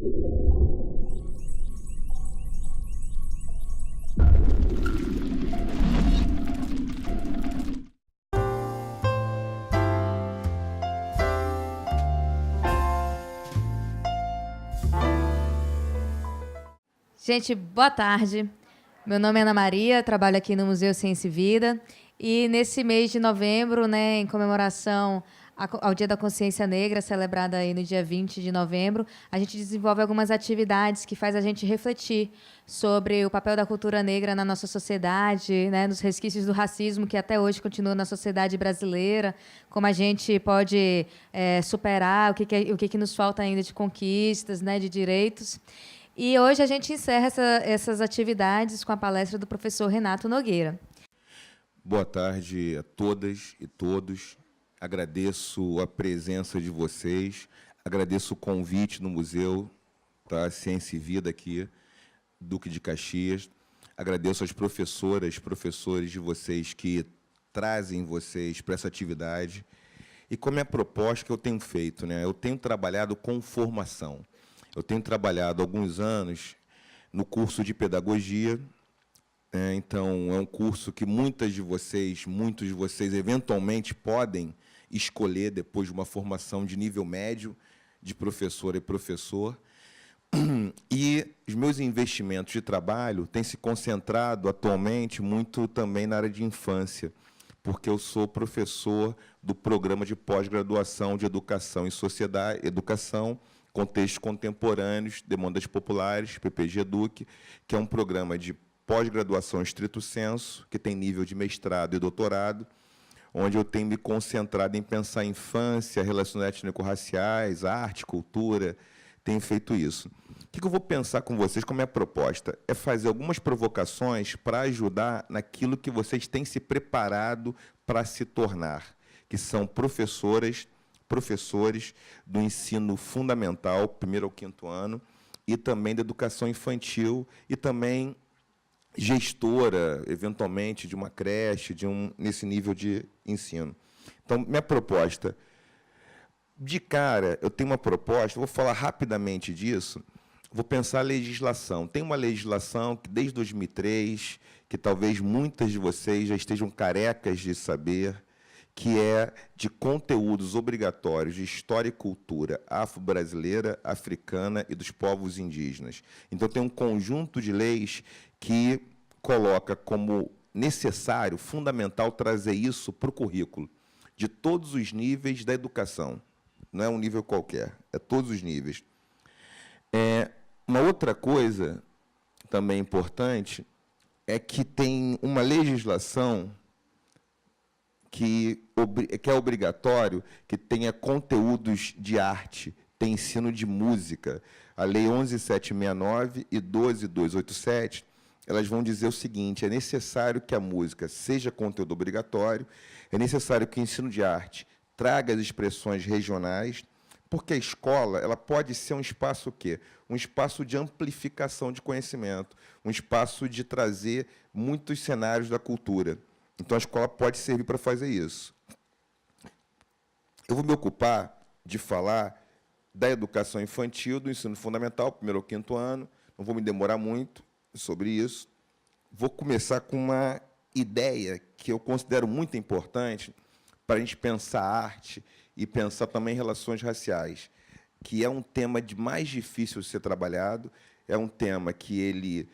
Gente, boa tarde. Meu nome é Ana Maria, trabalho aqui no Museu Ciência e Vida. E nesse mês de novembro, né, em comemoração ao Dia da Consciência Negra, celebrado aí no dia 20 de novembro, a gente desenvolve algumas atividades que faz a gente refletir sobre o papel da cultura negra na nossa sociedade, né, nos resquícios do racismo que até hoje continua na sociedade brasileira, como a gente pode superar, o que nos falta ainda de conquistas, né, de direitos. E hoje a gente encerra essas atividades com a palestra do professor Renato Nogueira. Boa tarde a todas e todos. Agradeço a presença de vocês, agradeço o convite no Museu, tá? Ciência e Vida aqui, Duque de Caxias. Agradeço às professoras, professores de vocês que trazem vocês para essa atividade. E como é a proposta que eu tenho feito, né? Eu tenho trabalhado com formação. Eu tenho trabalhado há alguns anos no curso de pedagogia, então é um curso que muitos de vocês, eventualmente podem escolher depois de uma formação de nível médio de professora e professor. E os meus investimentos de trabalho têm se concentrado atualmente muito também na área de infância, porque eu sou professor do programa de pós-graduação de Educação em Sociedade, Educação, Contextos Contemporâneos, Demandas Populares, PPG Eduque, que é um programa de pós-graduação estrito sensu, que tem nível de mestrado e doutorado, onde eu tenho me concentrado em pensar em infância, relações étnico-raciais, arte, cultura, tenho feito isso. O que eu vou pensar com vocês, como é a proposta? É fazer algumas provocações para ajudar naquilo que vocês têm se preparado para se tornar, que são professores do ensino fundamental, 1º ao 5º ano, e também da educação infantil, e também gestora, eventualmente, de uma creche, nesse nível de ensino. Então, minha proposta, de cara, eu tenho uma proposta, vou falar rapidamente disso, vou pensar a legislação. Tem uma legislação que, desde 2003, que talvez muitas de vocês já estejam carecas de saber, que é de conteúdos obrigatórios de história e cultura afro-brasileira, africana e dos povos indígenas. Então, tem um conjunto de leis que coloca como necessário, fundamental, trazer isso para o currículo, de todos os níveis da educação. Não é um nível qualquer, é todos os níveis. Uma outra coisa também importante é que tem uma legislação que é obrigatório que tenha conteúdos de arte, tem ensino de música. A Lei 11.769 e 12.287, elas vão dizer o seguinte: é necessário que a música seja conteúdo obrigatório, é necessário que o ensino de arte traga as expressões regionais, porque a escola ela pode ser um espaço o quê? Um espaço de amplificação de conhecimento, um espaço de trazer muitos cenários da cultura. Então, a escola pode servir para fazer isso. Eu vou me ocupar de falar da educação infantil, do ensino fundamental, 1º ao 5º ano, não vou me demorar muito sobre isso. Vou começar com uma ideia que eu considero muito importante para a gente pensar arte e pensar também relações raciais, que é um tema mais difícil de ser trabalhado, é um tema que ele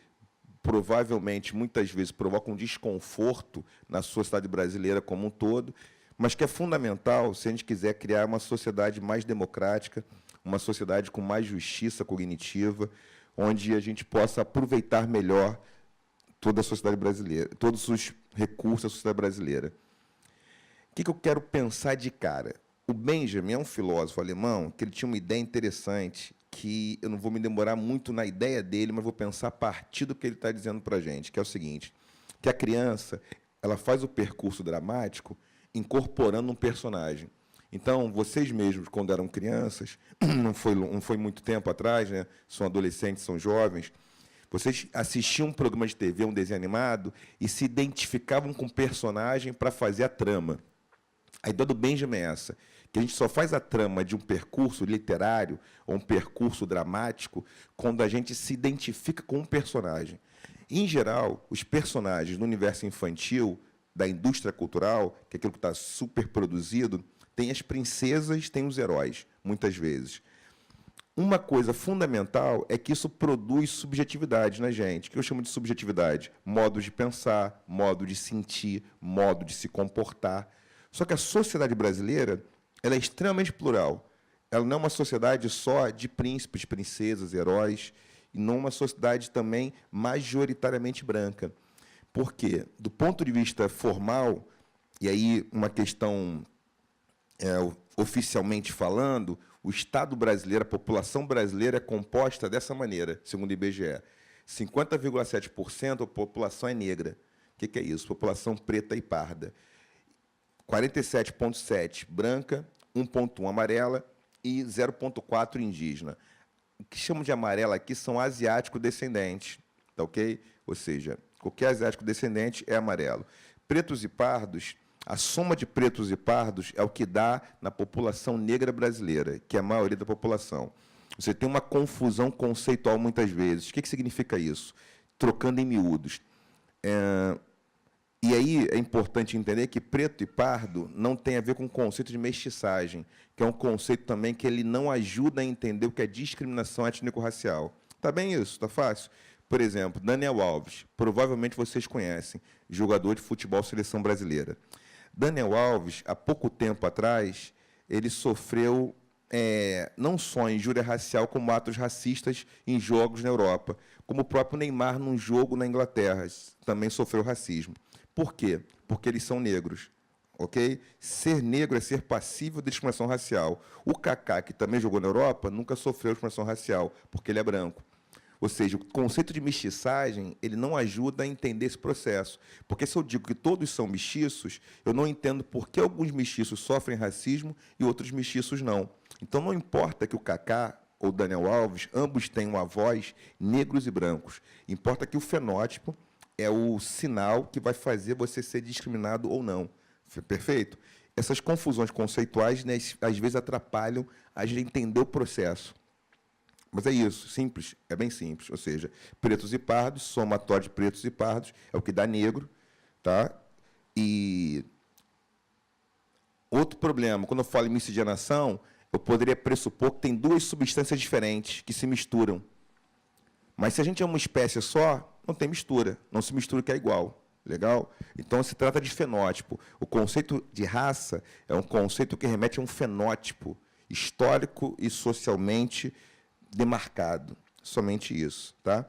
provavelmente, muitas vezes, provoca um desconforto na sociedade brasileira como um todo, mas que é fundamental se a gente quiser criar uma sociedade mais democrática, uma sociedade com mais justiça cognitiva, onde a gente possa aproveitar melhor toda a sociedade brasileira, todos os recursos da sociedade brasileira. O que eu quero pensar de cara? O Benjamin é um filósofo alemão que ele tinha uma ideia interessante, que eu não vou me demorar muito na ideia dele, mas vou pensar a partir do que ele está dizendo para a gente, que é o seguinte, que a criança ela faz o percurso dramático incorporando um personagem. Então, vocês mesmos, quando eram crianças, não foi muito tempo atrás, né? São adolescentes, são jovens, vocês assistiam um programa de TV, um desenho animado, e se identificavam com o personagem para fazer a trama. A ideia do Benjamin é essa, que a gente só faz a trama de um percurso literário ou um percurso dramático quando a gente se identifica com um personagem. Em geral, os personagens no universo infantil, da indústria cultural, que é aquilo que está super produzido, tem as princesas, tem os heróis, muitas vezes. Uma coisa fundamental é que isso produz subjetividade na gente. O que eu chamo de subjetividade? Modo de pensar, modo de sentir, modo de se comportar. Só que a sociedade brasileira ela é extremamente plural. Ela não é uma sociedade só de príncipes, princesas, heróis, e não uma sociedade também majoritariamente branca. Por quê? Do ponto de vista formal, e aí uma questão oficialmente falando, o Estado brasileiro, a população brasileira é composta dessa maneira, segundo o IBGE. 50,7% da população é negra. O que é isso? População preta e parda. 47,7% branca, 1,1% amarela e 0,4% indígena. O que chamam de amarela aqui são asiático-descendentes, tá ok? Ou seja, qualquer asiático-descendente é amarelo. Pretos e pardos, a soma de pretos e pardos é o que dá na população negra brasileira, que é a maioria da população. Você tem uma confusão conceitual muitas vezes. O que significa isso? Trocando em miúdos. E aí é importante entender que preto e pardo não tem a ver com o conceito de mestiçagem, que é um conceito também que ele não ajuda a entender o que é discriminação étnico-racial. Está bem isso? Está fácil? Por exemplo, Daniel Alves, provavelmente vocês conhecem, jogador de futebol seleção brasileira. Daniel Alves, há pouco tempo atrás, ele sofreu não só injúria racial, como atos racistas em jogos na Europa, como o próprio Neymar, num jogo na Inglaterra, também sofreu racismo. Por quê? Porque eles são negros. Ok? Ser negro é ser passível de discriminação racial. O Kaká, que também jogou na Europa, nunca sofreu discriminação racial, porque ele é branco. Ou seja, o conceito de mestiçagem ele não ajuda a entender esse processo. Porque se eu digo que todos são mestiços, eu não entendo por que alguns mestiços sofrem racismo e outros mestiços não. Então, não importa que o Kaká ou Daniel Alves, ambos tenham avós negros e brancos. Importa que o fenótipo é o sinal que vai fazer você ser discriminado ou não. Perfeito? Essas confusões conceituais, né, às vezes, atrapalham a gente entender o processo. Mas é isso, simples, é bem simples. Ou seja, pretos e pardos, somatório de pretos e pardos, é o que dá negro. Tá? E outro problema, quando eu falo em miscigenação, eu poderia pressupor que tem duas substâncias diferentes que se misturam. Mas se a gente é uma espécie só, não tem mistura, não se mistura que é igual. Legal? Então, se trata de fenótipo. O conceito de raça é um conceito que remete a um fenótipo histórico e socialmente demarcado. Somente isso. Tá?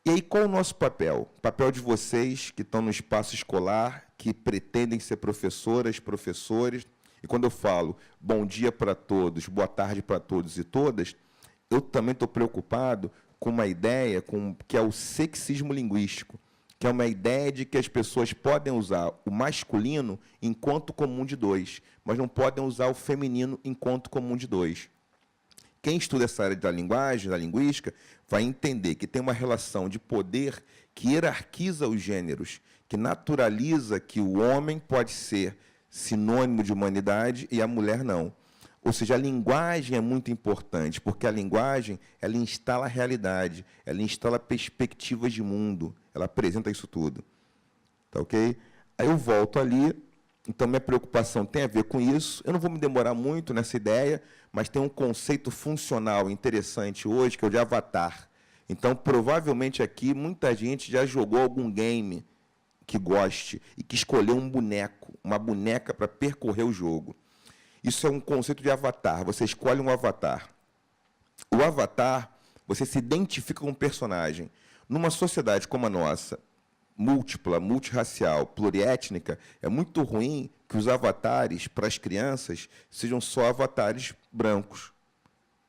E aí, qual é o nosso papel? O papel de vocês que estão no espaço escolar, que pretendem ser professoras, professores. E quando eu falo bom dia para todos, boa tarde para todos e todas, eu também estou preocupado com uma ideia que é o sexismo linguístico, que é uma ideia de que as pessoas podem usar o masculino enquanto comum de dois, mas não podem usar o feminino enquanto comum de dois. Quem estuda essa área da linguagem, da linguística, vai entender que tem uma relação de poder que hierarquiza os gêneros, que naturaliza que o homem pode ser sinônimo de humanidade e a mulher não. Ou seja, a linguagem é muito importante, porque a linguagem ela instala a realidade, ela instala perspectivas de mundo, ela apresenta isso tudo. Tá ok? Aí eu volto ali, então minha preocupação tem a ver com isso. Eu não vou me demorar muito nessa ideia, mas tem um conceito funcional interessante hoje, que é o de avatar. Então, provavelmente aqui, muita gente já jogou algum game que goste e que escolheu um boneco, uma boneca para percorrer o jogo. Isso é um conceito de avatar. Você escolhe um avatar. O avatar, você se identifica com um personagem. Numa sociedade como a nossa, múltipla, multirracial, pluriétnica, é muito ruim que os avatares para as crianças sejam só avatares brancos.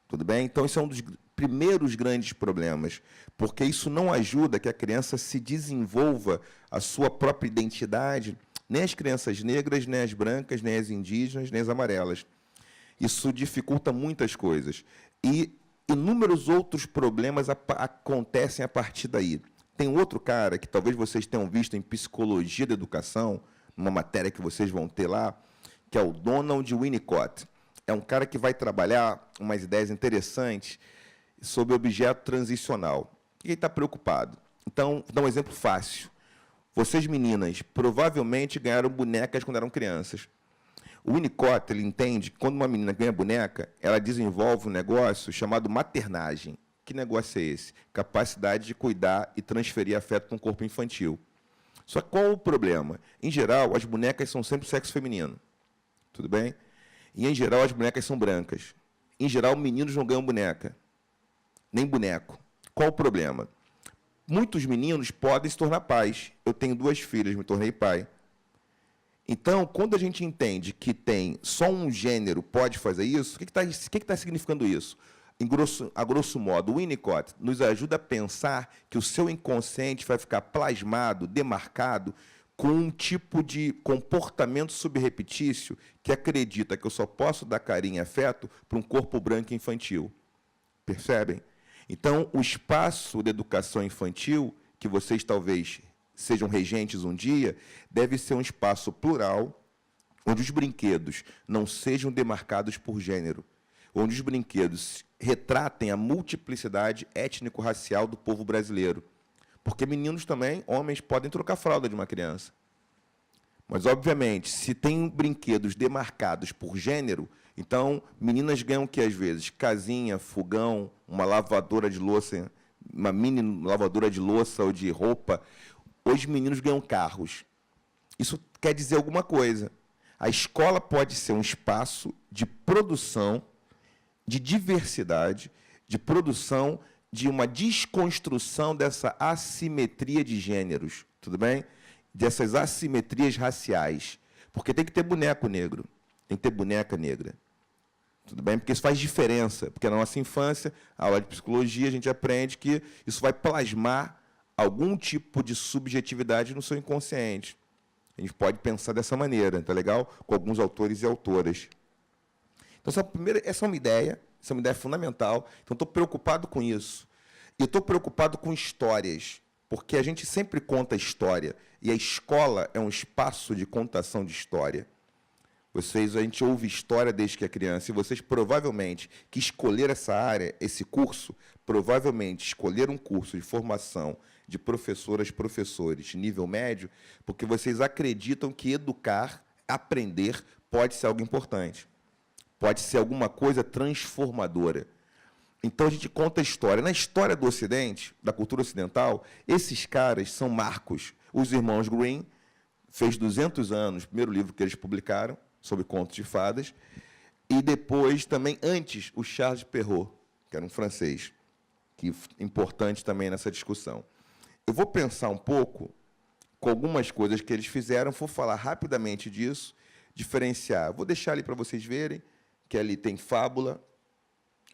Tudo bem? Então, isso é um dos primeiros grandes problemas, porque isso não ajuda que a criança se desenvolva a sua própria identidade, nem as crianças negras, nem as brancas, nem as indígenas, nem as amarelas. Isso dificulta muitas coisas. E inúmeros outros problemas acontecem a partir daí. Tem outro cara, que talvez vocês tenham visto em Psicologia da Educação, numa matéria que vocês vão ter lá, que é o Donald Winnicott. é um cara que vai trabalhar umas ideias interessantes sobre objeto transicional. E ele está preocupado. Então, vou dar um exemplo fácil. Vocês, meninas, provavelmente ganharam bonecas quando eram crianças. O Winnicott, ele entende que quando uma menina ganha boneca, ela desenvolve um negócio chamado maternagem. Que negócio é esse? Capacidade de cuidar e transferir afeto para um corpo infantil. Só que qual o problema? Em geral, as bonecas são sempre sexo feminino. Tudo bem? E, em geral, as bonecas são brancas. Em geral, meninos não ganham boneca. Nem boneco. Qual o problema? Muitos meninos podem se tornar pais. Eu tenho 2 filhas, me tornei pai. Então, quando a gente entende que tem só um gênero pode fazer isso, o que está significando isso? A grosso modo, o Winnicott nos ajuda a pensar que o seu inconsciente vai ficar plasmado, demarcado, com um tipo de comportamento subrepetício que acredita que eu só posso dar carinho e afeto para um corpo branco infantil. Percebem? Então, o espaço de educação infantil, que vocês talvez sejam regentes um dia, deve ser um espaço plural, onde os brinquedos não sejam demarcados por gênero, onde os brinquedos retratem a multiplicidade étnico-racial do povo brasileiro. Porque meninos também, homens, podem trocar fralda de uma criança. Mas, obviamente, se tem brinquedos demarcados por gênero, então, meninas ganham o que, às vezes? Casinha, fogão, uma lavadora de louça, uma mini lavadora de louça ou de roupa. Os meninos ganham carros. Isso quer dizer alguma coisa. A escola pode ser um espaço de produção, de diversidade, de produção, de uma desconstrução dessa assimetria de gêneros, tudo bem? Dessas assimetrias raciais. Porque tem que ter boneco negro, tem que ter boneca negra. Tudo bem? Porque isso faz diferença. Porque na nossa infância, a aula de psicologia, a gente aprende que isso vai plasmar algum tipo de subjetividade no seu inconsciente. A gente pode pensar dessa maneira, tá legal? Com alguns autores e autoras. Então, essa é uma ideia fundamental. Então, estou preocupado com isso. E estou preocupado com histórias, porque a gente sempre conta história, e a escola é um espaço de contação de história. A gente ouve história desde que é criança, e vocês provavelmente, que escolheram essa área, esse curso, provavelmente escolheram um curso de formação de professoras, professores, nível médio, porque vocês acreditam que educar, aprender, pode ser algo importante. Pode ser alguma coisa transformadora. Então, a gente conta a história. Na história do Ocidente, da cultura ocidental, esses caras são marcos. Os irmãos Grimm, fez 200 anos, o primeiro livro que eles publicaram, sobre contos de fadas, e depois, também, antes, o Charles Perrault, que era um francês, que é importante também nessa discussão. Eu vou pensar um pouco com algumas coisas que eles fizeram, vou falar rapidamente disso, diferenciar. Vou deixar ali para vocês verem, que ali tem fábula,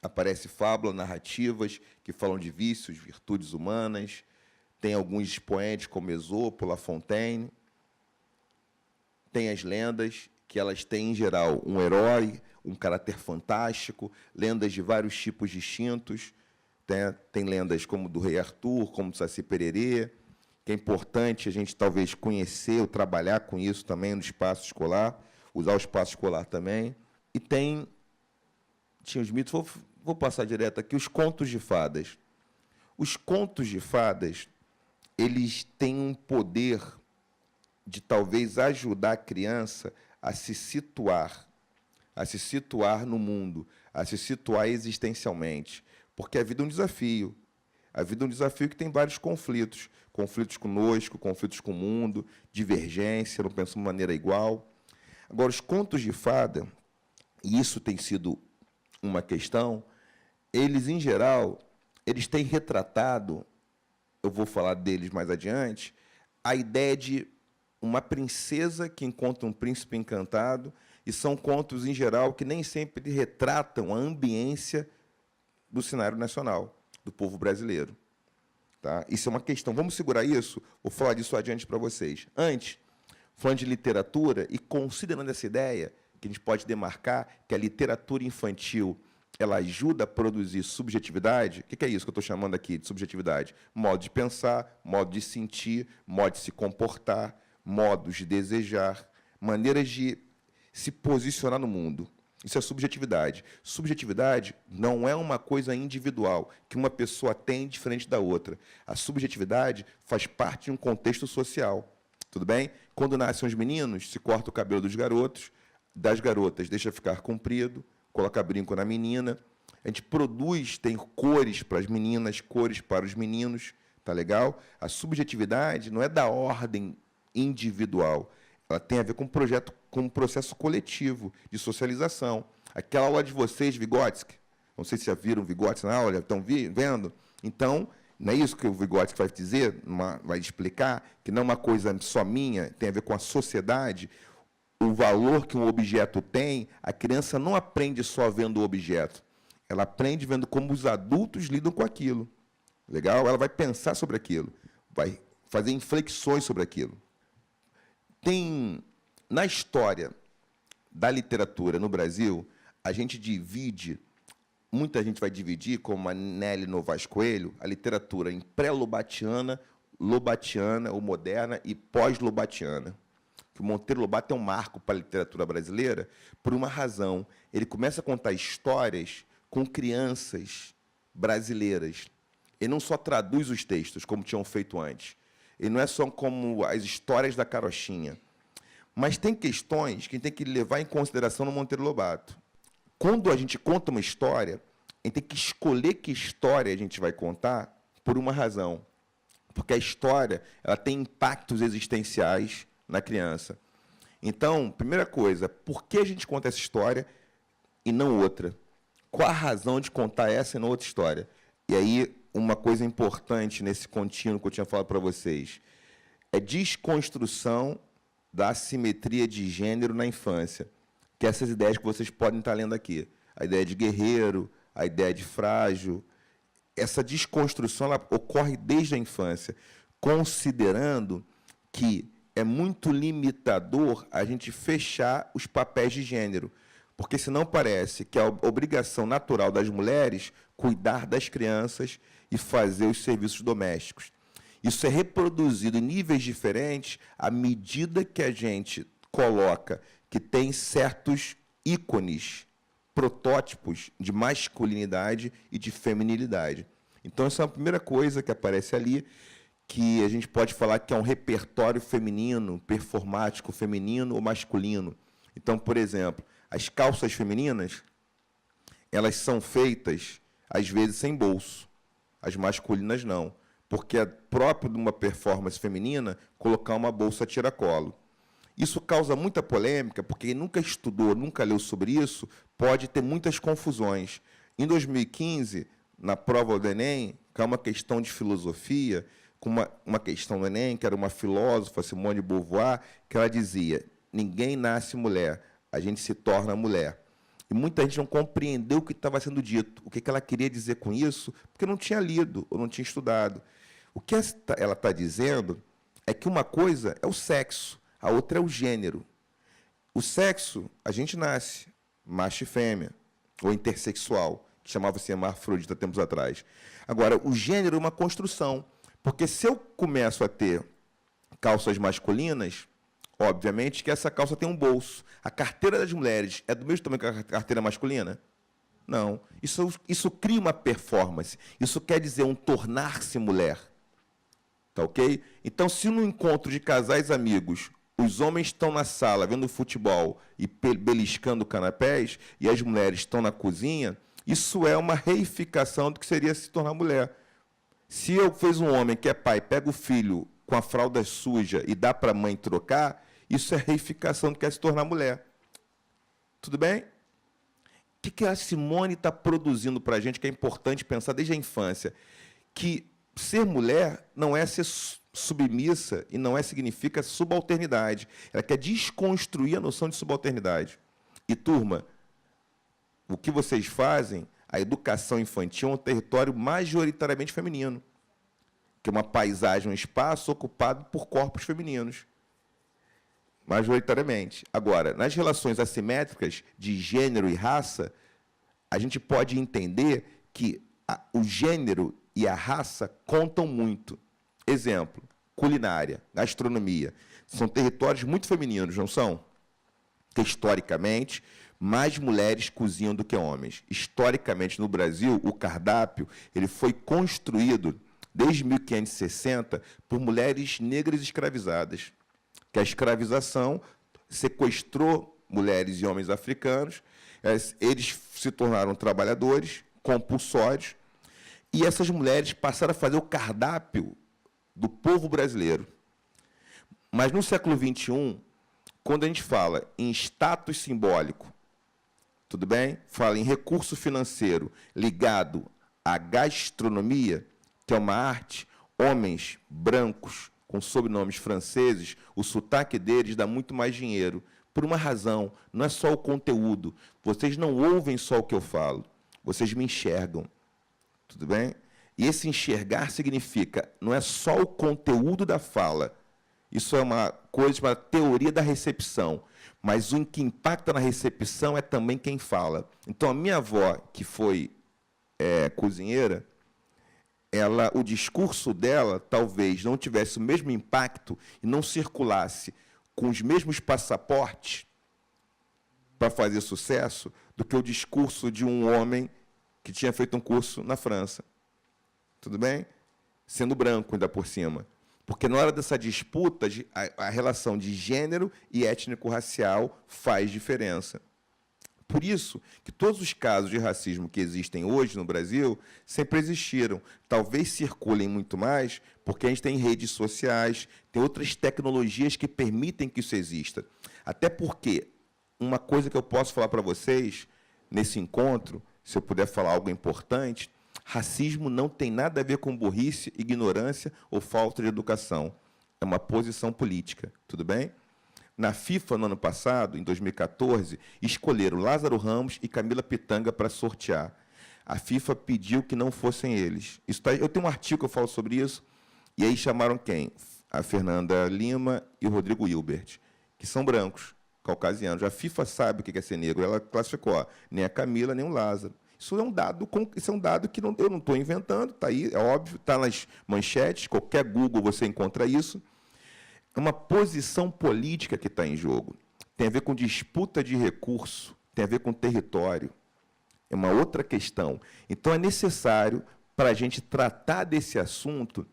aparece fábula, narrativas, que falam de vícios, virtudes humanas, tem alguns expoentes, como Esopo, La Fontaine, tem as lendas, que elas têm, em geral, um herói, um caráter fantástico, lendas de vários tipos distintos, tem lendas como do Rei Arthur, como do Saci Pererê, que é importante a gente, talvez, conhecer ou trabalhar com isso também no espaço escolar, usar o espaço escolar também. E tinha os mitos, vou passar direto aqui, os contos de fadas. Os contos de fadas, eles têm um poder de, talvez, ajudar a criança a se situar no mundo, a se situar existencialmente. Porque a vida é um desafio. A vida é um desafio que tem vários conflitos. Conflitos conosco, conflitos com o mundo, divergência, não pensamos de maneira igual. Agora, os contos de fada, e isso tem sido uma questão, eles, em geral, eles têm retratado, eu vou falar deles mais adiante, a ideia de uma princesa que encontra um príncipe encantado, e são contos, em geral, que nem sempre retratam a ambiência do cenário nacional, do povo brasileiro. Tá? Isso é uma questão. Vamos segurar isso? Vou falar disso adiante para vocês. Antes, falando de literatura, e considerando essa ideia, que a gente pode demarcar que a literatura infantil ela ajuda a produzir subjetividade. O que é isso que eu estou chamando aqui de subjetividade? Modo de pensar, modo de sentir, modo de se comportar, modos de desejar, maneiras de se posicionar no mundo. Isso é subjetividade. Subjetividade não é uma coisa individual, que uma pessoa tem diferente da outra. A subjetividade faz parte de um contexto social. Tudo bem? Quando nascem os meninos, se corta o cabelo dos garotos, das garotas deixa ficar comprido, coloca brinco na menina. A gente produz, tem cores para as meninas, cores para os meninos. Tá legal? A subjetividade não é da ordem individual. Ela tem a ver com um processo coletivo de socialização. Aquela aula de vocês, Vygotsky, não sei se já viram Vygotsky na aula, estão vendo? Então, não é isso que o Vygotsky vai dizer, vai explicar, que não é uma coisa só minha, tem a ver com a sociedade, o valor que um objeto tem, a criança não aprende só vendo o objeto, ela aprende vendo como os adultos lidam com aquilo. Legal? Ela vai pensar sobre aquilo, vai fazer inflexões sobre aquilo. Na história da literatura no Brasil, a gente divide, muita gente vai dividir, como a Nelly Novaes Coelho, a literatura em pré-lobatiana, lobatiana ou moderna e pós-lobatiana. O Monteiro Lobato é um marco para a literatura brasileira por uma razão. Ele começa a contar histórias com crianças brasileiras. Ele não só traduz os textos, como tinham feito antes. Ele não é só como as histórias da carochinha. Mas tem questões que a gente tem que levar em consideração no Monteiro Lobato. Quando a gente conta uma história, a gente tem que escolher que história a gente vai contar por uma razão. Porque a história ela tem impactos existenciais na criança. Então, primeira coisa, por que a gente conta essa história e não outra? Qual a razão de contar essa e não outra história? E aí, uma coisa importante nesse contínuo que eu tinha falado para vocês, é desconstrução da assimetria de gênero na infância, que é essas ideias que vocês podem estar lendo aqui. A ideia de guerreiro, a ideia de frágil. Essa desconstrução ela ocorre desde a infância, considerando que é muito limitador a gente fechar os papéis de gênero, porque senão parece que é a obrigação natural das mulheres cuidar das crianças e fazer os serviços domésticos. Isso é reproduzido em níveis diferentes à medida que a gente coloca que tem certos ícones, protótipos de masculinidade e de feminilidade. Então, essa é a primeira coisa que aparece ali, que a gente pode falar que é um repertório feminino, performático feminino ou masculino. Então, por exemplo, as calças femininas, elas são feitas, às vezes, sem bolso. As masculinas não, porque é próprio de uma performance feminina colocar uma bolsa tiracolo. Isso causa muita polêmica, porque quem nunca estudou, nunca leu sobre isso, pode ter muitas confusões. Em 2015, na prova do Enem, que é uma questão de filosofia, com uma questão do Enem, que era uma filósofa, Simone de Beauvoir, que ela dizia, ninguém nasce mulher, a gente se torna mulher. E muita gente não compreendeu o que estava sendo dito, o que ela queria dizer com isso, porque não tinha lido ou não tinha estudado. O que ela está dizendo é que uma coisa é o sexo, a outra é o gênero. O sexo, a gente nasce, macho e fêmea, ou intersexual, que chamava-se hermafrodita tempos atrás. Agora, o gênero é uma construção, porque se eu começo a ter calças masculinas, obviamente que essa calça tem um bolso. A carteira das mulheres é do mesmo tamanho que a carteira masculina? Não. Isso cria uma performance. Isso quer dizer um tornar-se mulher. Tá ok? Então, se no encontro de casais amigos, os homens estão na sala vendo futebol e beliscando canapés, e as mulheres estão na cozinha, isso é uma reificação do que seria se tornar mulher. Se eu fiz um homem que é pai, pega o filho com a fralda suja e dá para a mãe trocar, isso é reificação do que é se tornar mulher. Tudo bem? O que a Simone está produzindo para a gente, que é importante pensar desde a infância? Que ser mulher não é ser submissa e não significa subalternidade. Ela quer desconstruir a noção de subalternidade. E, turma, o que vocês fazem, a educação infantil é um território majoritariamente feminino, que é uma paisagem, um espaço ocupado por corpos femininos, majoritariamente. Agora, nas relações assimétricas de gênero e raça, a gente pode entender que o gênero e a raça contam muito. Exemplo, culinária, gastronomia. São territórios muito femininos, não são? Que, historicamente, mais mulheres cozinham do que homens. Historicamente, no Brasil, o cardápio ele foi construído desde 1560 por mulheres negras escravizadas, que a escravização sequestrou mulheres e homens africanos, eles se tornaram trabalhadores compulsórios, e essas mulheres passaram a fazer o cardápio do povo brasileiro. Mas no século XXI, quando a gente fala em status simbólico, tudo bem? Fala em recurso financeiro ligado à gastronomia, que é uma arte, homens brancos com sobrenomes franceses, o sotaque deles dá muito mais dinheiro. Por uma razão, não é só o conteúdo. Vocês não ouvem só o que eu falo, vocês me enxergam. Tudo bem? E esse enxergar significa, não é só o conteúdo da fala, isso é uma coisa chamada teoria da recepção, mas o que impacta na recepção é também quem fala. Então, a minha avó, que foi cozinheira, o discurso dela talvez não tivesse o mesmo impacto e não circulasse com os mesmos passaportes para fazer sucesso do que o discurso de um homem que tinha feito um curso na França. Tudo bem? Sendo branco, ainda por cima. Porque na hora dessa disputa, a relação de gênero e étnico-racial faz diferença. Por isso que todos os casos de racismo que existem hoje no Brasil sempre existiram. Talvez circulem muito mais, porque a gente tem redes sociais, tem outras tecnologias que permitem que isso exista. Até porque uma coisa que eu posso falar para vocês nesse encontro, se eu puder falar algo importante, racismo não tem nada a ver com burrice, ignorância ou falta de educação. É uma posição política, tudo bem? Na FIFA, no ano passado, em 2014, escolheram Lázaro Ramos e Camila Pitanga para sortear. A FIFA pediu que não fossem eles. Eu tenho um artigo que eu falo sobre isso, e aí chamaram quem? A Fernanda Lima e o Rodrigo Hilbert, que são brancos, caucasianos. A FIFA sabe o que é ser negro, ela classificou, nem a Camila, nem o Lázaro. Isso é um dado que eu não estou inventando, está aí, é óbvio, está nas manchetes, qualquer Google você encontra isso. É uma posição política que está em jogo. Tem a ver com disputa de recurso, tem a ver com território. É uma outra questão. Então, é necessário, para a gente tratar desse assunto,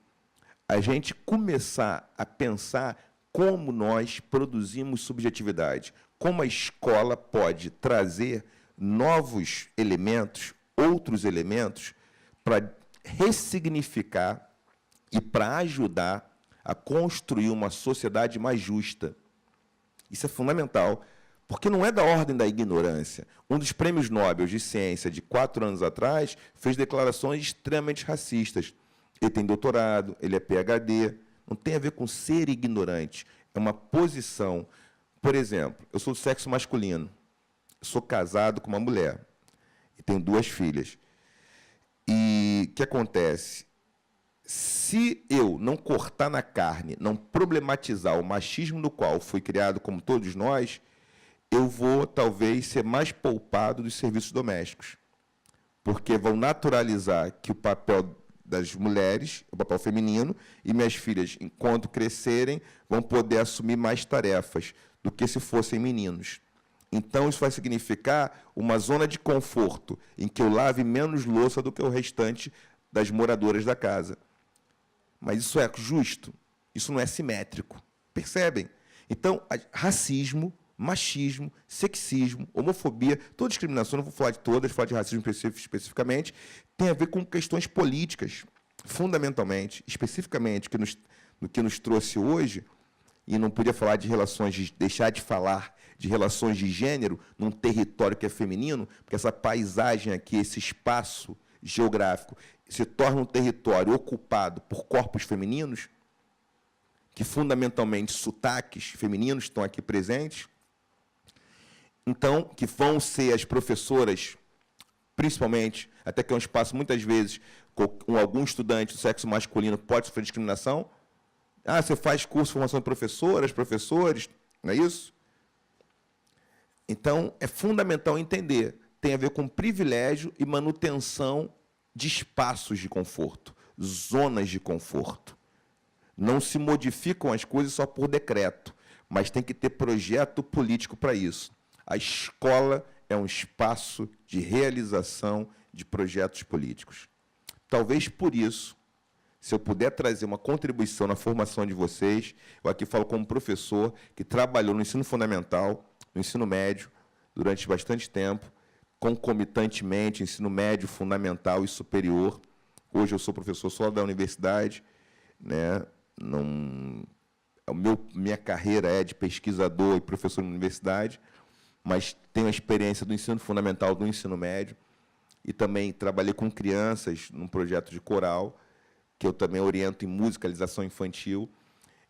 a gente começar a pensar como nós produzimos subjetividade, como a escola pode trazer novos elementos, outros elementos, para ressignificar e para ajudar a construir uma sociedade mais justa. Isso é fundamental, porque não é da ordem da ignorância. Um dos prêmios Nobel de Ciência, de 4 anos atrás, fez declarações extremamente racistas. Ele tem doutorado, ele é PhD, não tem a ver com ser ignorante, é uma posição. Por exemplo, eu sou do sexo masculino, sou casado com uma mulher e tenho 2 filhas. E o que acontece? Se eu não cortar na carne, não problematizar o machismo no qual fui criado, como todos nós, eu vou, talvez, ser mais poupado dos serviços domésticos. Porque vão naturalizar que o papel das mulheres, o papel feminino, e minhas filhas, enquanto crescerem, vão poder assumir mais tarefas do que se fossem meninos. Então, isso vai significar uma zona de conforto, em que eu lave menos louça do que o restante das moradoras da casa. Mas isso é justo? Isso não é simétrico. Percebem? Então, racismo, machismo, sexismo, homofobia, toda discriminação, não vou falar de todas, vou falar de racismo especificamente, tem a ver com questões políticas, fundamentalmente, especificamente, no que nos trouxe hoje, e não podia falar de relações, deixar de falar de relações de gênero num território que é feminino, porque essa paisagem aqui, esse espaço geográfico, se torna um território ocupado por corpos femininos, que fundamentalmente sotaques femininos estão aqui presentes, então, que vão ser as professoras, principalmente, até que é um espaço, muitas vezes, com algum estudante do sexo masculino pode sofrer discriminação. Ah, você faz curso de formação de professoras, professores, não é isso? Então, é fundamental entender, tem a ver com privilégio e manutenção de espaços de conforto, zonas de conforto. Não se modificam as coisas só por decreto, mas tem que ter projeto político para isso. A escola é um espaço de realização de projetos políticos. Talvez por isso, se eu puder trazer uma contribuição na formação de vocês, eu aqui falo como professor que trabalhou no ensino fundamental, no ensino médio, durante bastante tempo, concomitantemente, ensino médio, fundamental e superior. Hoje eu sou professor só da universidade, né? Não, minha carreira é de pesquisador e professor na universidade, mas tenho a experiência do ensino fundamental, do ensino médio, e também trabalhei com crianças num projeto de coral, que eu também oriento em musicalização infantil.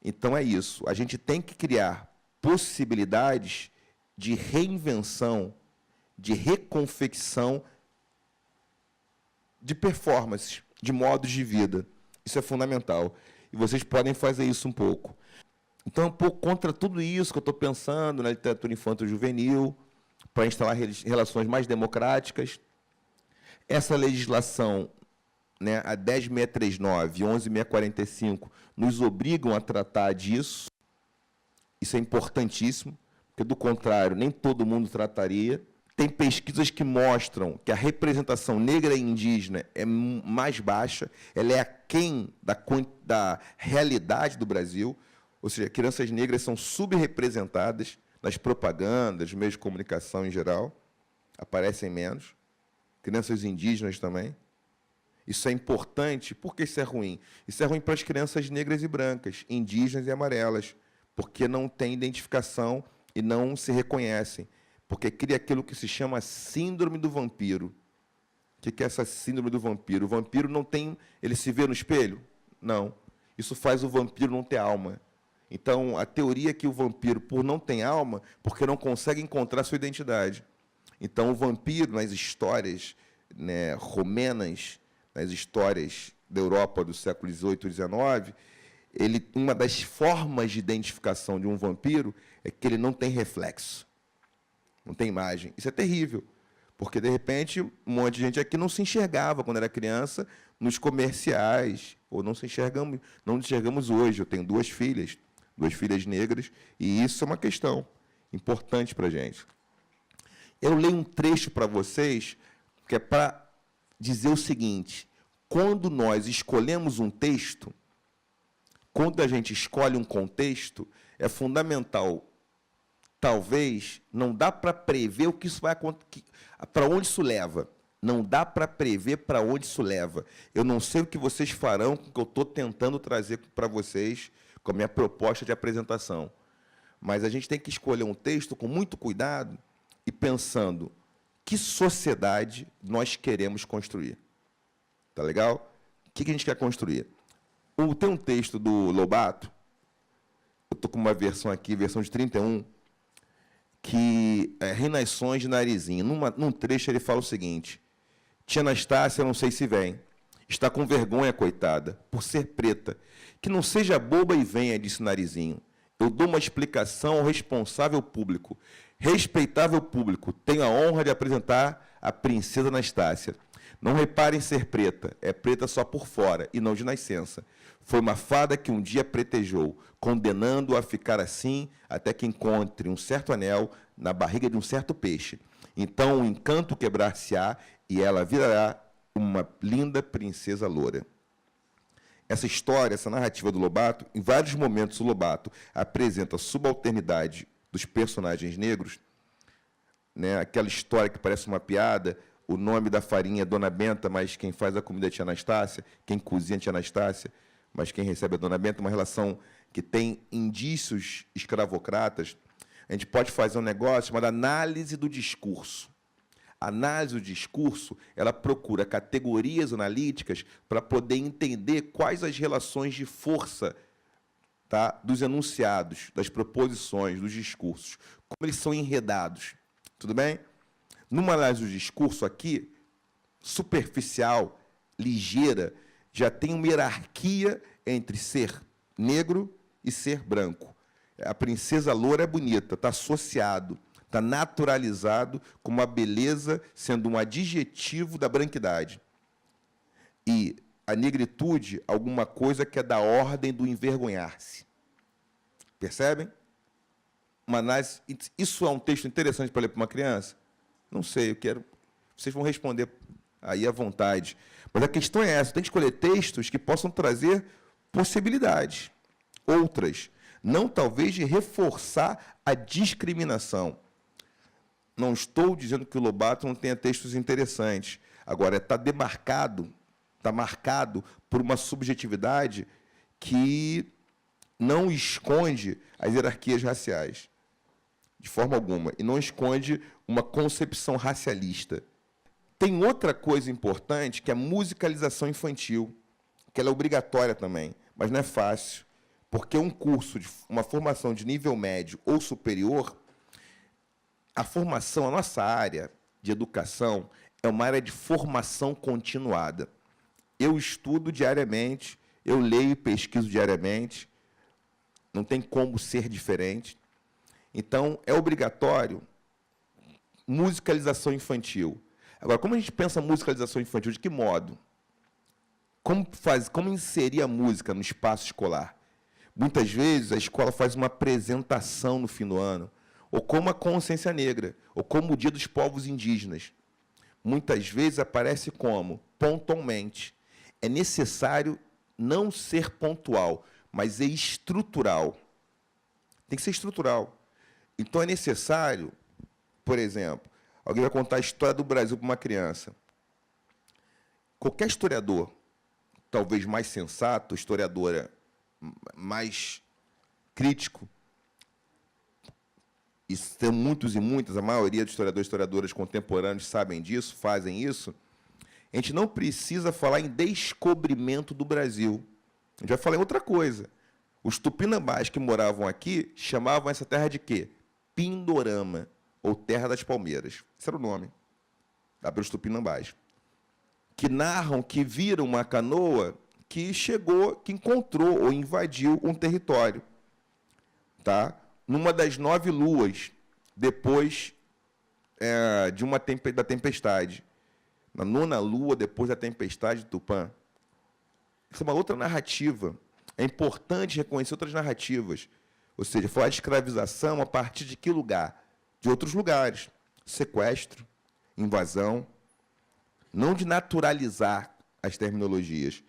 Então, é isso. A gente tem que criar possibilidades de reinvenção, de reconfecção de performances, de modos de vida. Isso é fundamental. E vocês podem fazer isso um pouco. Então, um pouco contra tudo isso que eu estou pensando na literatura infanto-juvenil, para instalar relações mais democráticas. Essa legislação, né, a 10.639 e 11.645, nos obrigam a tratar disso. Isso é importantíssimo, porque, do contrário, nem todo mundo trataria. Tem pesquisas que mostram que a representação negra e indígena é mais baixa, ela é aquém da realidade do Brasil, ou seja, crianças negras são subrepresentadas nas propagandas, nos meios de comunicação em geral, aparecem menos, crianças indígenas também. Isso é importante. Por que isso é ruim? Isso é ruim para as crianças negras e brancas, indígenas e amarelas, porque não têm identificação e não se reconhecem, porque cria aquilo que se chama síndrome do vampiro. O que é essa síndrome do vampiro? O vampiro não tem... Ele se vê no espelho? Não. Isso faz o vampiro não ter alma. Então, a teoria é que o vampiro, por não ter alma, porque não consegue encontrar sua identidade. Então, o vampiro, nas histórias, né, romenas, nas histórias da Europa do século XVIII e XIX, uma das formas de identificação de um vampiro é que ele não tem reflexo, não tem imagem. Isso é terrível, porque, de repente, um monte de gente aqui não se enxergava, quando era criança, nos comerciais, ou não enxergamos hoje. Eu tenho duas filhas negras, e isso é uma questão importante para a gente. Eu leio um trecho para vocês, que é para dizer o seguinte: quando nós escolhemos um texto, quando a gente escolhe um contexto, é fundamental. Talvez não dá para prever o que isso vai acontecer, para onde isso leva. Não dá para prever para onde isso leva. Eu não sei o que vocês farão com o que eu estou tentando trazer para vocês, com a minha proposta de apresentação. Mas a gente tem que escolher um texto com muito cuidado e pensando que sociedade nós queremos construir. Tá legal? O que a gente quer construir? Tem um texto do Lobato, eu estou com uma versão aqui, versão de 31, que é Reinações de Narizinho. Num trecho ele fala o seguinte: tia Anastácia, não sei se vem, está com vergonha, coitada, por ser preta. Que não seja boba e venha, disse Narizinho. Eu dou uma explicação ao responsável público. Respeitável público, tenho a honra de apresentar a princesa Anastácia. Não reparem ser preta, é preta só por fora e não de nascença. Foi uma fada que um dia pretejou, condenando-a a ficar assim até que encontre um certo anel na barriga de um certo peixe. Então o encanto quebrar-se-á e ela virará uma linda princesa loura. Essa história, essa narrativa do Lobato, em vários momentos o Lobato apresenta a subalternidade dos personagens negros, né? Aquela história que parece uma piada, o nome da farinha é Dona Benta, mas quem faz a comida é tia Anastácia, quem cozinha é tia Anastácia, mas quem recebe é Dona Benta, uma relação que tem indícios escravocratas. A gente pode fazer um negócio chamado análise do discurso. A análise do discurso, ela procura categorias analíticas para poder entender quais as relações de força, tá, dos enunciados, das proposições, dos discursos, como eles são enredados. Tudo bem? Numa análise do discurso aqui, superficial, ligeira, já tem uma hierarquia entre ser negro e ser branco. A princesa loura é bonita, está associado, está naturalizado como a beleza sendo um adjetivo da branquidade. E a negritude, alguma coisa que é da ordem do envergonhar-se. Percebem? Uma análise, isso é um texto interessante para ler para uma criança? Não sei, eu quero... Vocês vão responder aí à vontade. Mas a questão é essa, tem que escolher textos que possam trazer possibilidades, outras, não talvez de reforçar a discriminação. Não estou dizendo que o Lobato não tenha textos interessantes. Agora, está marcado por uma subjetividade que não esconde as hierarquias raciais, de forma alguma, e não esconde uma concepção racialista. Tem outra coisa importante, que é a musicalização infantil, que ela é obrigatória também, mas não é fácil, porque um curso, uma formação de nível médio ou superior, a formação, a nossa área de educação, é uma área de formação continuada. Eu estudo diariamente, eu leio e pesquiso diariamente, não tem como ser diferente. Então, é obrigatório musicalização infantil. Agora, como a gente pensa musicalização infantil? De que modo? Como inserir a música no espaço escolar? Muitas vezes, a escola faz uma apresentação no fim do ano, ou como a Consciência Negra, ou como o Dia dos Povos Indígenas. Muitas vezes aparece como? Pontualmente. É necessário não ser pontual, mas é estrutural. Tem que ser estrutural. Então, é necessário, por exemplo, alguém vai contar a história do Brasil para uma criança. Qualquer historiador, talvez mais sensato, historiadora mais crítico, e tem muitos e muitas, a maioria dos historiadores e historiadoras contemporâneos sabem disso, fazem isso, a gente não precisa falar em descobrimento do Brasil. A gente vai falar em outra coisa. Os tupinambás que moravam aqui chamavam essa terra de quê? Pindorama, ou Terra das Palmeiras. Esse era o nome. Dá para os tupinambás. Que narram que viram uma canoa que chegou, que encontrou ou invadiu um território. Tá? Numa das 9 luas, depois da tempestade. Na 9ª lua, depois da tempestade de Tupã. Isso é uma outra narrativa. É importante reconhecer outras narrativas. Ou seja, falar de escravização a partir de que lugar? De outros lugares. Sequestro, invasão. Não de naturalizar as terminologias.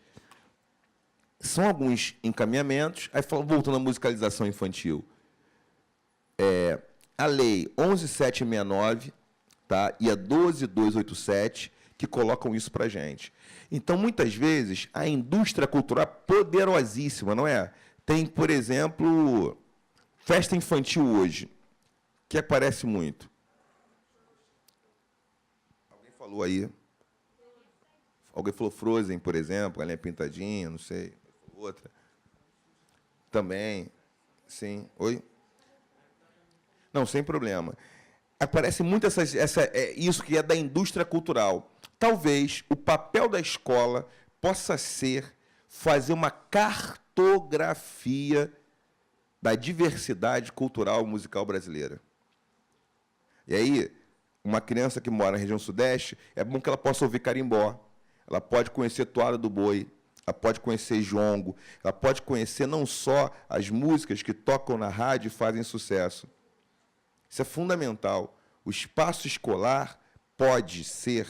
São alguns encaminhamentos. Aí, voltando à musicalização infantil. A Lei 11.769, tá? E a 12.287, que colocam isso para a gente. Então, muitas vezes, a indústria cultural é poderosíssima, não é? Tem, por exemplo, festa infantil hoje, que aparece muito. Alguém falou aí. Alguém falou Frozen, por exemplo, Galinha Pintadinha, não sei. Outra. Também. Sim. Oi? Não, sem problema. Aparece muito isso que é da indústria cultural. Talvez o papel da escola possa ser fazer uma cartografia da diversidade cultural e musical brasileira. E aí, uma criança que mora na região sudeste, é bom que ela possa ouvir carimbó, ela pode conhecer toada do boi, ela pode conhecer jongo, ela pode conhecer não só as músicas que tocam na rádio e fazem sucesso. Isso é fundamental. O espaço escolar pode ser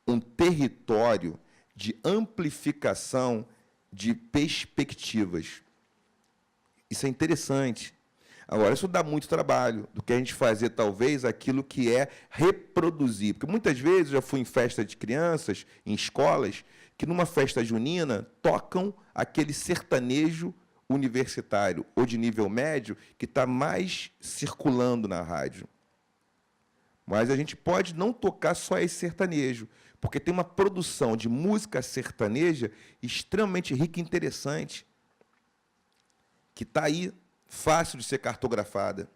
um território de amplificação de perspectivas. Isso é interessante. Agora, isso dá muito trabalho do que a gente fazer, talvez, aquilo que é reproduzir. Porque, muitas vezes, eu já fui em festa de crianças, em escolas, que, numa festa junina, tocam aquele sertanejo universitário ou de nível médio que está mais circulando na rádio. Mas a gente pode não tocar só esse sertanejo, porque tem uma produção de música sertaneja extremamente rica e interessante, que está aí, fácil de ser cartografada.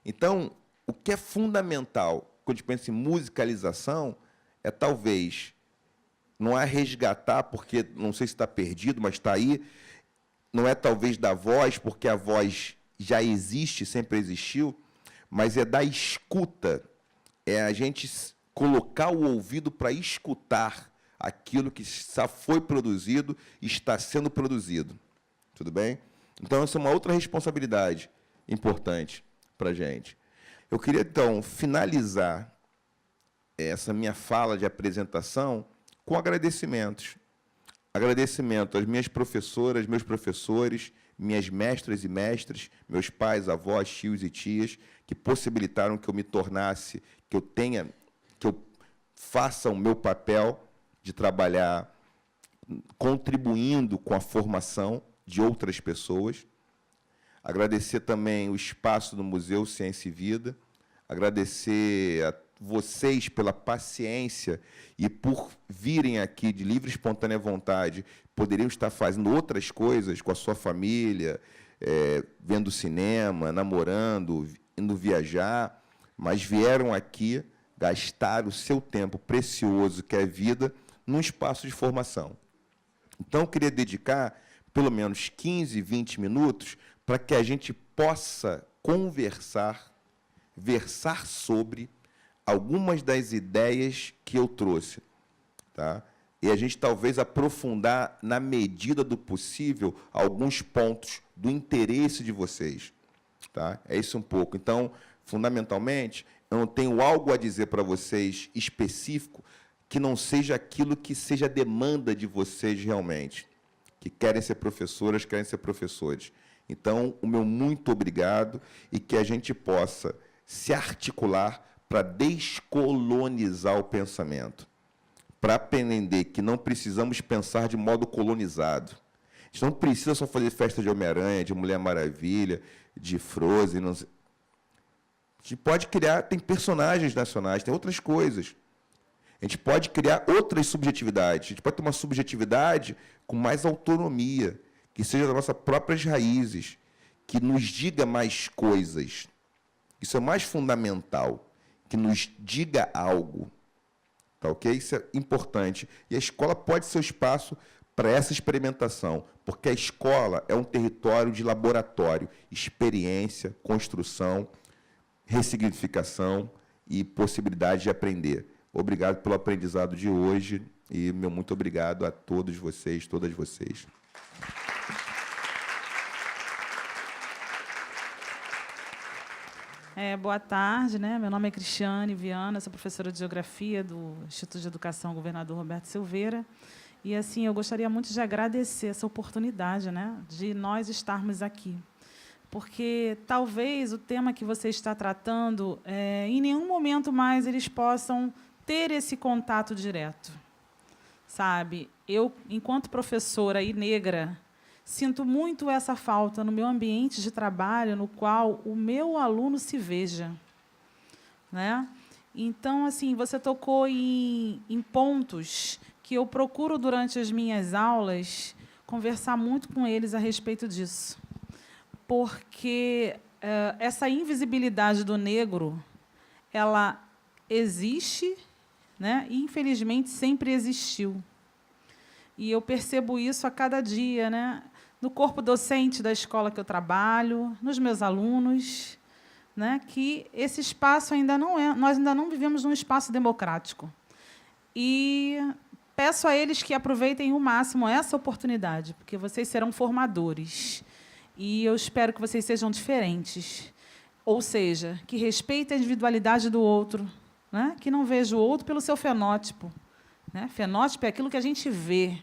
Então, o que é fundamental, quando a gente pensa em musicalização, é talvez, não é resgatar, porque não sei se está perdido, mas está aí, não é talvez da voz, porque a voz já existe, sempre existiu, mas é da escuta, é a gente colocar o ouvido para escutar aquilo que já foi produzido e está sendo produzido. Tudo bem? Então, essa é uma outra responsabilidade importante para a gente. Eu queria, então, finalizar essa minha fala de apresentação com agradecimentos. Agradecimento às minhas professoras, meus professores, minhas mestras e mestres, meus pais, avós, tios e tias, que possibilitaram que eu me tornasse, que eu faça o meu papel de trabalhar contribuindo com a formação de outras pessoas. Agradecer também o espaço do Museu Ciência e Vida, agradecer a vocês pela paciência e por virem aqui de livre e espontânea vontade, poderiam estar fazendo outras coisas com a sua família, vendo cinema, namorando, indo viajar, mas vieram aqui gastar o seu tempo precioso, que é a vida, num espaço de formação. Então, eu queria dedicar pelo menos 15, 20 minutos para que a gente possa conversar, versar sobre algumas das ideias que eu trouxe, tá? E a gente talvez aprofundar, na medida do possível, alguns pontos do interesse de vocês, tá? É isso um pouco. Então, fundamentalmente, eu não tenho algo a dizer para vocês específico que não seja aquilo que seja a demanda de vocês realmente, que querem ser professoras, querem ser professores. Então, o meu muito obrigado e que a gente possa se articular para descolonizar o pensamento, para aprender que não precisamos pensar de modo colonizado. A gente não precisa só fazer festa de Homem-Aranha, de Mulher Maravilha, de Frozen. Não sei. A gente pode criar, tem personagens nacionais, tem outras coisas. A gente pode criar outras subjetividades. A gente pode ter uma subjetividade com mais autonomia, que seja das nossas próprias raízes, que nos diga mais coisas. Isso é mais fundamental, que nos diga algo. Tá, ok? Isso é importante. E a escola pode ser o espaço para essa experimentação, porque a escola é um território de laboratório, experiência, construção, ressignificação e possibilidade de aprender. Obrigado pelo aprendizado de hoje e meu muito obrigado a todos vocês, todas vocês. Boa tarde, né? Meu nome é Cristiane Viana, sou professora de Geografia do Instituto de Educação Governador Roberto Silveira. E, assim, eu gostaria muito de agradecer essa oportunidade, né, de nós estarmos aqui. Porque talvez o tema que você está tratando, em nenhum momento mais eles possam ter esse contato direto. Sabe? Eu, enquanto professora e negra, sinto muito essa falta no meu ambiente de trabalho, no qual o meu aluno se veja, né? Então, assim, você tocou em pontos que eu procuro, durante as minhas aulas, conversar muito com eles a respeito disso. Porque essa invisibilidade do negro, ela existe, né? E, infelizmente, sempre existiu. E eu percebo isso a cada dia, né? No corpo docente da escola que eu trabalho, nos meus alunos, né, que esse espaço ainda não é, nós ainda não vivemos num espaço democrático. E peço a eles que aproveitem o máximo essa oportunidade, porque vocês serão formadores. E eu espero que vocês sejam diferentes. Ou seja, que respeitem a individualidade do outro, né, que não veja o outro pelo seu fenótipo. Né? Fenótipo é aquilo que a gente vê,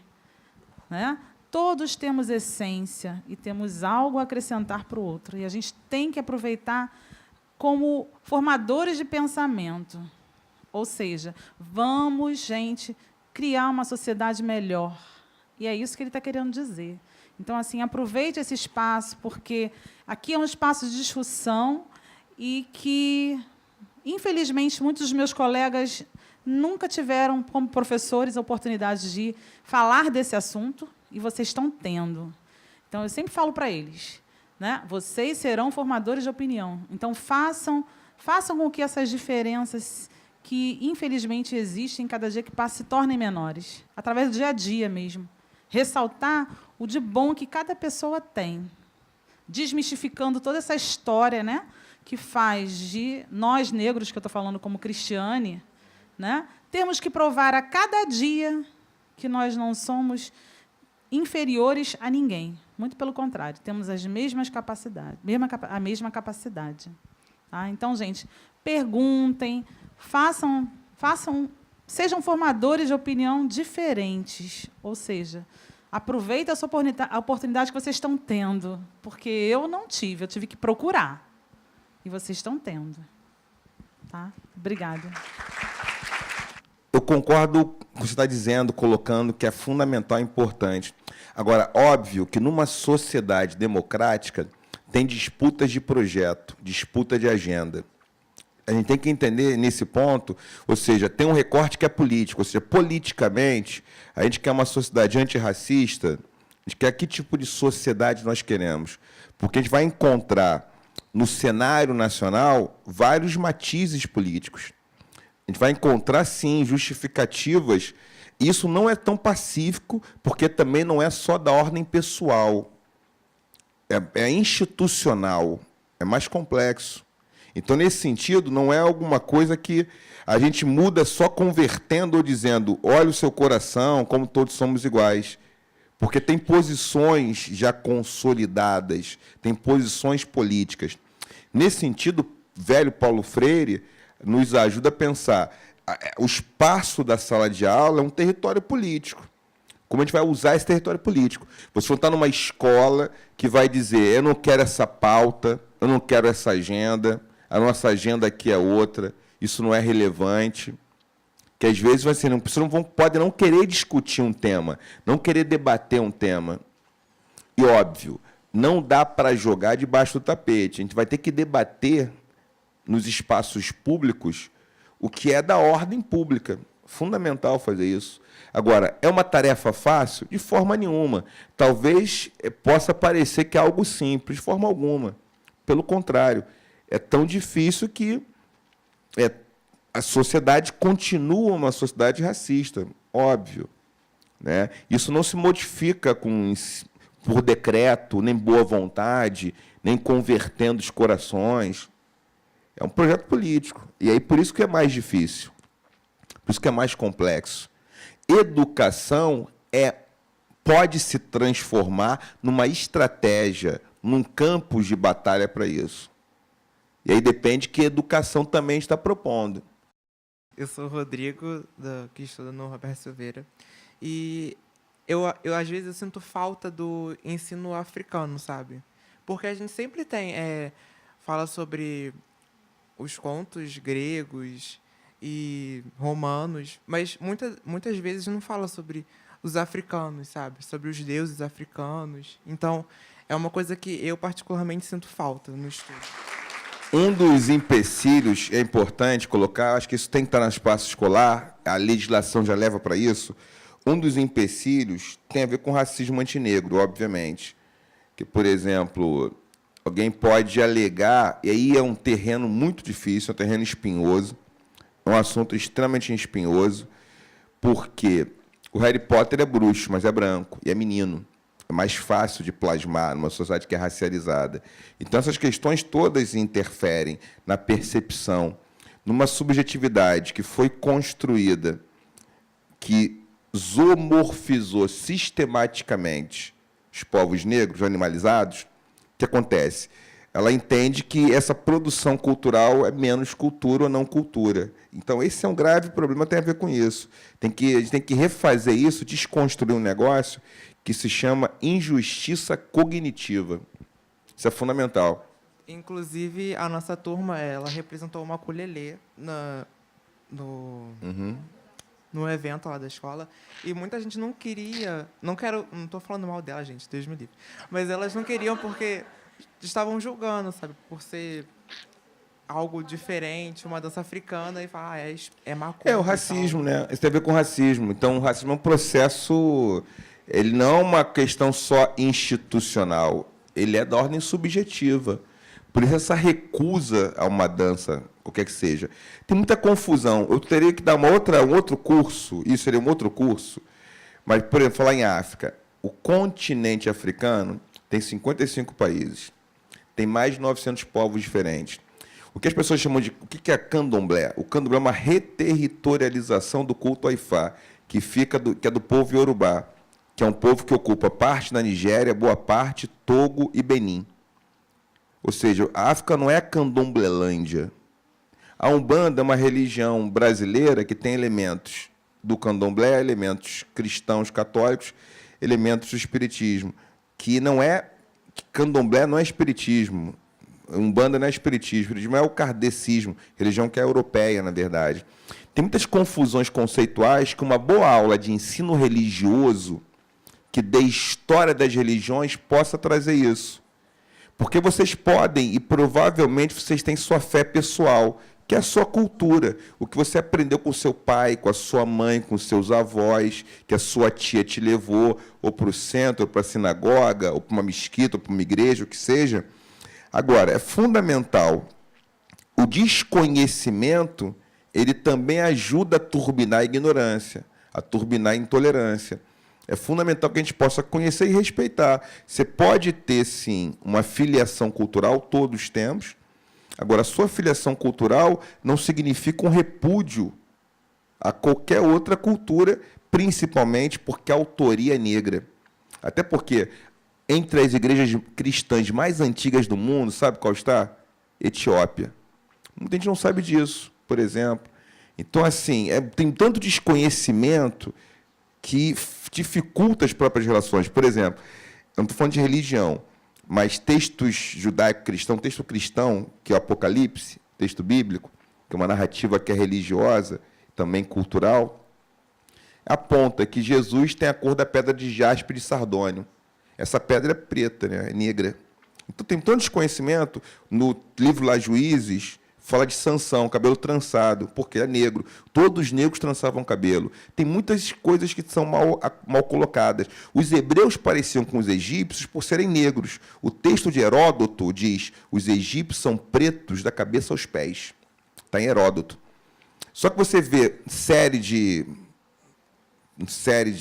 né? Todos temos essência e temos algo a acrescentar para o outro. E a gente tem que aproveitar como formadores de pensamento. Ou seja, vamos, gente, criar uma sociedade melhor. E é isso que ele está querendo dizer. Então, assim, aproveite esse espaço, porque aqui é um espaço de discussão e que, infelizmente, muitos dos meus colegas nunca tiveram, como professores, a oportunidade de falar desse assunto, e vocês estão tendo. Então, eu sempre falo para eles, né? Vocês serão formadores de opinião. Então, façam com que essas diferenças que, infelizmente, existem cada dia que passa se tornem menores, através do dia a dia mesmo. Ressaltar o de bom que cada pessoa tem, desmistificando toda essa história, né, que faz de nós, negros, que eu estou falando como Cristiane, né, temos que provar a cada dia que nós não somos inferiores a ninguém. Muito pelo contrário, temos as mesmas capacidades, a mesma capacidade. Tá? Então, gente, perguntem, façam sejam formadores de opinião diferentes, ou seja, aproveita a oportunidade que vocês estão tendo, porque eu não tive, eu tive que procurar, e vocês estão tendo. Tá? Obrigada. Eu concordo com o que você está dizendo, colocando que é fundamental e importante. Agora, óbvio que numa sociedade democrática tem disputas de projeto, disputa de agenda. A gente tem que entender nesse ponto, ou seja, tem um recorte que é político, ou seja, politicamente, a gente quer uma sociedade antirracista, a gente quer que tipo de sociedade nós queremos. Porque a gente vai encontrar no cenário nacional vários matizes políticos. A gente vai encontrar, sim, justificativas. Isso não é tão pacífico, porque também não é só da ordem pessoal. É institucional, é mais complexo. Então, nesse sentido, não é alguma coisa que a gente muda só convertendo ou dizendo, olha o seu coração, como todos somos iguais. Porque tem posições já consolidadas, tem posições políticas. Nesse sentido, velho Paulo Freire nos ajuda a pensar, o espaço da sala de aula é um território político. Como a gente vai usar esse território político? Você não está numa escola que vai dizer, eu não quero essa pauta, eu não quero essa agenda, a nossa agenda aqui é outra, isso não é relevante. Que às vezes você não pode não querer discutir um tema, não querer debater um tema. E, óbvio, não dá para jogar debaixo do tapete. A gente vai ter que debater nos espaços públicos o que é da ordem pública. Fundamental fazer isso. Agora, é uma tarefa fácil? De forma nenhuma. Talvez possa parecer que é algo simples, de forma alguma. Pelo contrário, é tão difícil que a sociedade continua uma sociedade racista, óbvio. Né? Isso não se modifica por decreto, nem boa vontade, nem convertendo os corações. É um projeto político. E aí, por isso que é mais difícil. Por isso que é mais complexo. Educação pode se transformar numa estratégia, num campo de batalha para isso. E aí depende que educação também está propondo. Eu sou o Rodrigo, que estuda no Roberto Silveira. E eu às vezes, eu sinto falta do ensino africano, sabe? Porque a gente sempre fala sobre os contos gregos e romanos, mas muitas vezes não fala sobre os africanos, sabe? Sobre os deuses africanos. Então, é uma coisa que eu particularmente sinto falta no estudo. Um dos empecilhos, é importante colocar, acho que isso tem que estar no espaço escolar, a legislação já leva para isso, um dos empecilhos tem a ver com racismo antinegro, obviamente. Que, por exemplo, alguém pode alegar, e aí é um terreno muito difícil, é um terreno espinhoso, é um assunto extremamente espinhoso, porque o Harry Potter é bruxo, mas é branco, e é menino. É mais fácil de plasmar numa sociedade que é racializada. Então, essas questões todas interferem na percepção, numa subjetividade que foi construída, que zoomorfizou sistematicamente os povos negros animalizados. O que acontece? Ela entende que essa produção cultural é menos cultura ou não cultura. Então, esse é um grave problema, tem a ver com isso. A gente tem que refazer isso, desconstruir um negócio que se chama injustiça cognitiva. Isso é fundamental. Inclusive, a nossa turma, ela representou uma ukulele no evento lá da escola, e muita gente não queria, não estou falando mal dela, gente, Deus me livre, mas elas não queriam porque estavam julgando, sabe, por ser algo diferente, uma dança africana, e falar, é macumba. É o racismo, né? Isso tem a ver com racismo. Então, o racismo é um processo, ele não é uma questão só institucional, ele é da ordem subjetiva. Por isso, essa recusa a uma dança, qualquer que seja. Tem muita confusão. Eu teria que dar um outro curso, isso seria um outro curso, mas, por exemplo, falar em África. O continente africano tem 55 países, tem mais de 900 povos diferentes. O que as pessoas chamam de... O que é candomblé? O candomblé é uma reterritorialização do culto Ifá, que é do povo Yorubá, que é um povo que ocupa parte da Nigéria, boa parte, Togo e Benin. Ou seja, a África não é a candomblelândia. A Umbanda é uma religião brasileira que tem elementos do candomblé, elementos cristãos católicos, elementos do espiritismo, que não é... Candomblé não é espiritismo, Umbanda não é espiritismo é o kardecismo, religião que é europeia, na verdade. Tem muitas confusões conceituais que uma boa aula de ensino religioso, que dê história das religiões, possa trazer isso. Porque vocês podem, e provavelmente vocês têm sua fé pessoal, que é a sua cultura, o que você aprendeu com o seu pai, com a sua mãe, com os seus avós, que a sua tia te levou, ou para o centro, ou para a sinagoga, ou para uma mesquita, ou para uma igreja, o que seja. Agora, é fundamental, o desconhecimento, ele também ajuda a turbinar a ignorância, a turbinar a intolerância. É fundamental que a gente possa conhecer e respeitar. Você pode ter, sim, uma filiação cultural, todos temos. Agora, a sua filiação cultural não significa um repúdio a qualquer outra cultura, principalmente porque a autoria é negra. Até porque, entre as igrejas cristãs mais antigas do mundo, sabe qual está? Etiópia. Muita gente não sabe disso, por exemplo. Então, assim, tem tanto desconhecimento que dificulta as próprias relações. Por exemplo, eu não estou falando de religião, mas textos judaico-cristãos, texto cristão, que é o Apocalipse, texto bíblico, que é uma narrativa que é religiosa, também cultural, aponta que Jesus tem a cor da pedra de jaspe de sardônio. Essa pedra é preta, né? É negra. Então, tem tanto desconhecimento. No livro lá, Juízes, fala de Sansão, cabelo trançado, porque é negro. Todos os negros trançavam cabelo. Tem muitas coisas que são mal colocadas. Os hebreus pareciam com os egípcios por serem negros. O texto de Heródoto diz: os egípcios são pretos da cabeça aos pés. Está em Heródoto. Só que você vê série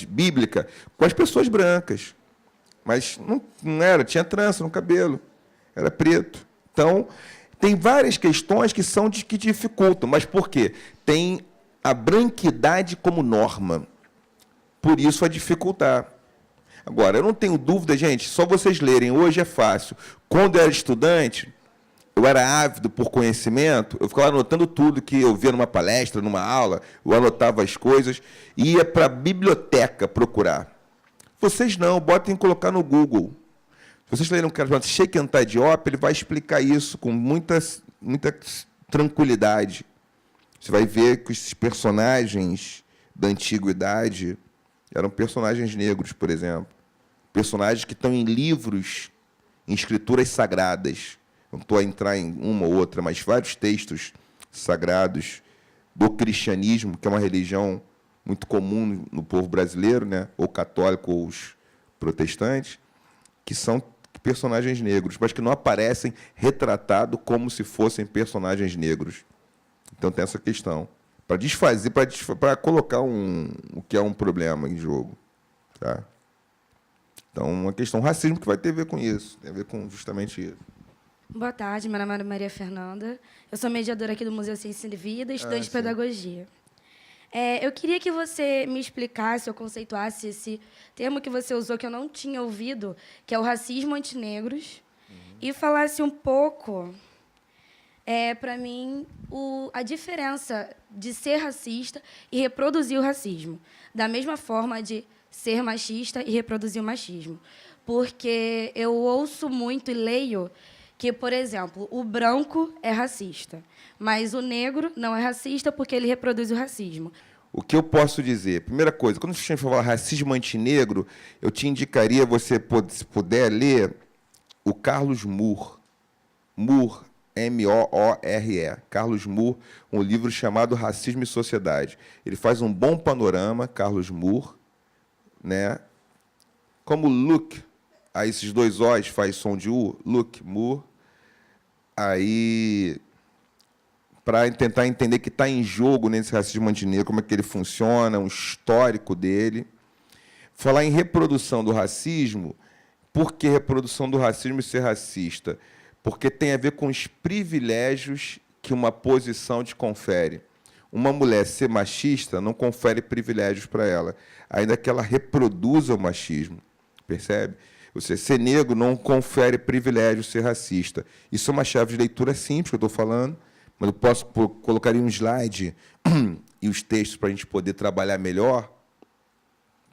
bíblica com as pessoas brancas. Mas não era, tinha trança no cabelo. Era preto. Então, tem várias questões que dificultam. Mas por quê? Tem a branquidade como norma. Por isso, a dificultar. Agora, eu não tenho dúvida, gente, só vocês lerem. Hoje é fácil. Quando eu era estudante, eu era ávido por conhecimento, eu ficava anotando tudo que eu via numa palestra, numa aula, eu anotava as coisas, e ia para a biblioteca procurar. Vocês não, botem colocar no Google. Se vocês lerem um cara chamado Sheikh Anta Diop, ele vai explicar isso com muita tranquilidade. Você vai ver que esses personagens da antiguidade eram personagens negros, por exemplo. Personagens que estão em livros, em escrituras sagradas. Não estou a entrar em uma ou outra, mas vários textos sagrados do cristianismo, que é uma religião muito comum no povo brasileiro, né? Ou católico ou os protestantes, que são personagens negros, mas que não aparecem retratados como se fossem personagens negros. Então tem essa questão. Para desfazer, para colocar o que é um problema em jogo. Tá? Então, uma questão racismo que vai ter a ver com isso, tem a ver com justamente isso. Boa tarde, meu nome é Maria Fernanda. Eu sou mediadora aqui do Museu Ciência e Vida, estudante de pedagogia. Eu queria que você me explicasse ou conceituasse esse termo que você usou, que eu não tinha ouvido, que é o racismo antinegros, e falasse um pouco, para mim, a diferença de ser racista e reproduzir o racismo, da mesma forma de ser machista e reproduzir o machismo. Porque eu ouço muito e leio que, por exemplo, o branco é racista, mas o negro não é racista porque ele reproduz o racismo. O que eu posso dizer? Primeira coisa, quando você falar racismo antinegro, eu te indicaria, você, se puder, ler o Carlos Moore. Moore, M-O-O-R-E. Carlos Moore, um livro chamado Racismo e Sociedade. Ele faz um bom panorama, Carlos Moore, né? Como Luke, aí esses dois O's faz som de U, Luke Moore, aí, para tentar entender que está em jogo nesse racismo antinegro, como é que ele funciona, um histórico dele. Falar em reprodução do racismo, por que reprodução do racismo e ser racista? Porque tem a ver com os privilégios que uma posição te confere. Uma mulher ser machista não confere privilégios para ela, ainda que ela reproduza o machismo, percebe? Você ser negro não confere privilégio ser racista. Isso é uma chave de leitura simples que eu estou falando, mas eu posso colocar um slide e os textos para a gente poder trabalhar melhor,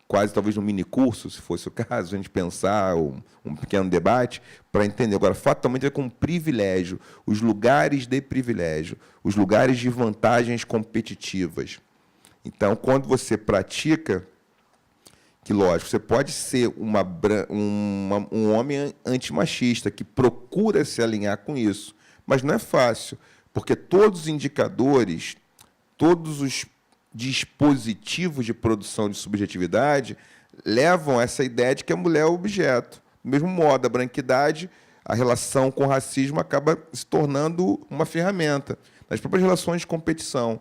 quase talvez um mini curso, se fosse o caso, a gente pensar um pequeno debate, para entender. Agora, fatalmente é com privilégio, os lugares de privilégio, os lugares de vantagens competitivas. Então, quando você pratica, que, lógico, você pode ser um homem antimachista, que procura se alinhar com isso, mas não é fácil, porque todos os indicadores, todos os dispositivos de produção de subjetividade levam a essa ideia de que a mulher é objeto. Do mesmo modo, a branquidade, a relação com o racismo acaba se tornando uma ferramenta nas próprias relações de competição.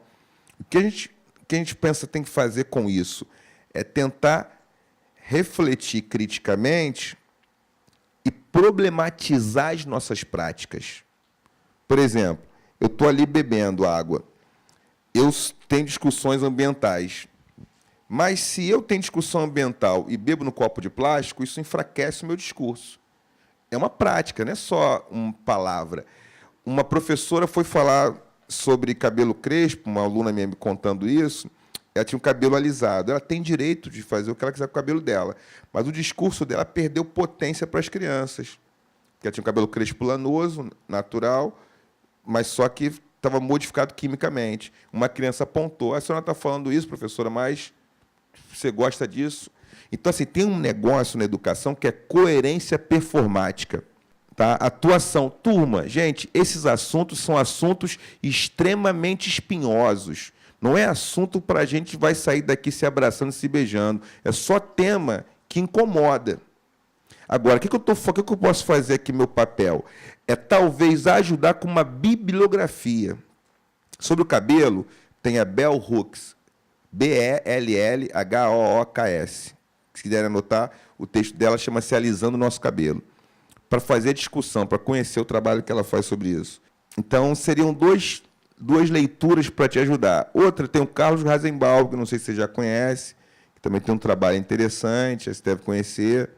O que a gente pensa tem que fazer com isso é tentar refletir criticamente e problematizar as nossas práticas. Por exemplo, eu estou ali bebendo água, eu tenho discussões ambientais, mas se eu tenho discussão ambiental e bebo no copo de plástico, isso enfraquece o meu discurso. É uma prática, não é só uma palavra. Uma professora foi falar sobre cabelo crespo, uma aluna minha me contando isso, ela tinha um cabelo alisado, ela tem direito de fazer o que ela quiser com o cabelo dela, mas o discurso dela perdeu potência para as crianças, porque ela tinha um cabelo crespo lanoso, natural, mas só que estava modificado quimicamente. Uma criança apontou, a senhora está falando isso, professora, mas você gosta disso? Então, assim, tem um negócio na educação que é coerência performática. Tá? Atuação. Turma, gente, esses assuntos são assuntos extremamente espinhosos. Não é assunto para a gente vai sair daqui se abraçando, se beijando. É só tema que incomoda. Agora, o que eu posso fazer aqui, meu papel? É talvez ajudar com uma bibliografia. Sobre o cabelo, tem a Bell Hooks, Bellhooks. Se quiserem anotar, o texto dela chama-se Alisando o Nosso Cabelo, para fazer a discussão, para conhecer o trabalho que ela faz sobre isso. Então, seriam duas leituras para te ajudar. Outra, tem o Carlos Rasenbaum, que não sei se você já conhece, que também tem um trabalho interessante, você deve conhecer,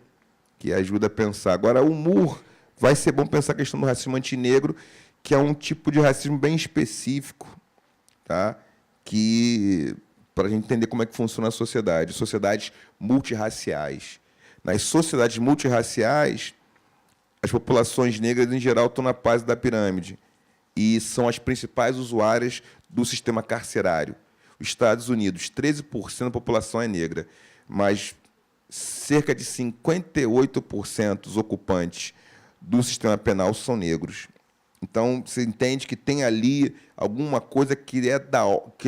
que ajuda a pensar. Agora, o Moore, vai ser bom pensar a questão do racismo antinegro, que é um tipo de racismo bem específico, tá? Que, para a gente entender como é que funciona a sociedade, sociedades multirraciais. Nas sociedades multirraciais, as populações negras, em geral, estão na base da pirâmide e são as principais usuárias do sistema carcerário. Os Estados Unidos, 13% da população é negra, mas cerca de 58% dos ocupantes do sistema penal são negros. Então, você entende que tem ali alguma coisa que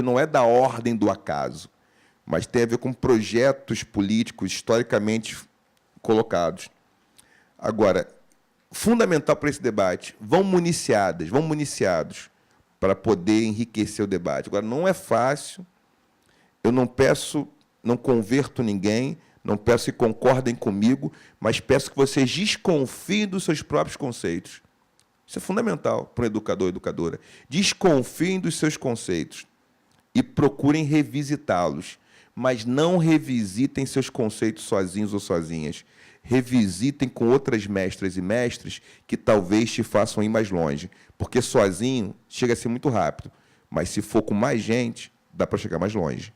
não é da ordem do acaso, mas tem a ver com projetos políticos historicamente colocados. Agora, fundamental para esse debate, vão municiados para poder enriquecer o debate. Agora, não é fácil, eu não converto ninguém, não peço que concordem comigo, mas peço que vocês desconfiem dos seus próprios conceitos. Isso é fundamental para um educador ou educadora. Desconfiem dos seus conceitos e procurem revisitá-los, mas não revisitem seus conceitos sozinhos ou sozinhas. Revisitem com outras mestras e mestres que talvez te façam ir mais longe, porque sozinho chega a ser muito rápido, mas se for com mais gente, dá para chegar mais longe.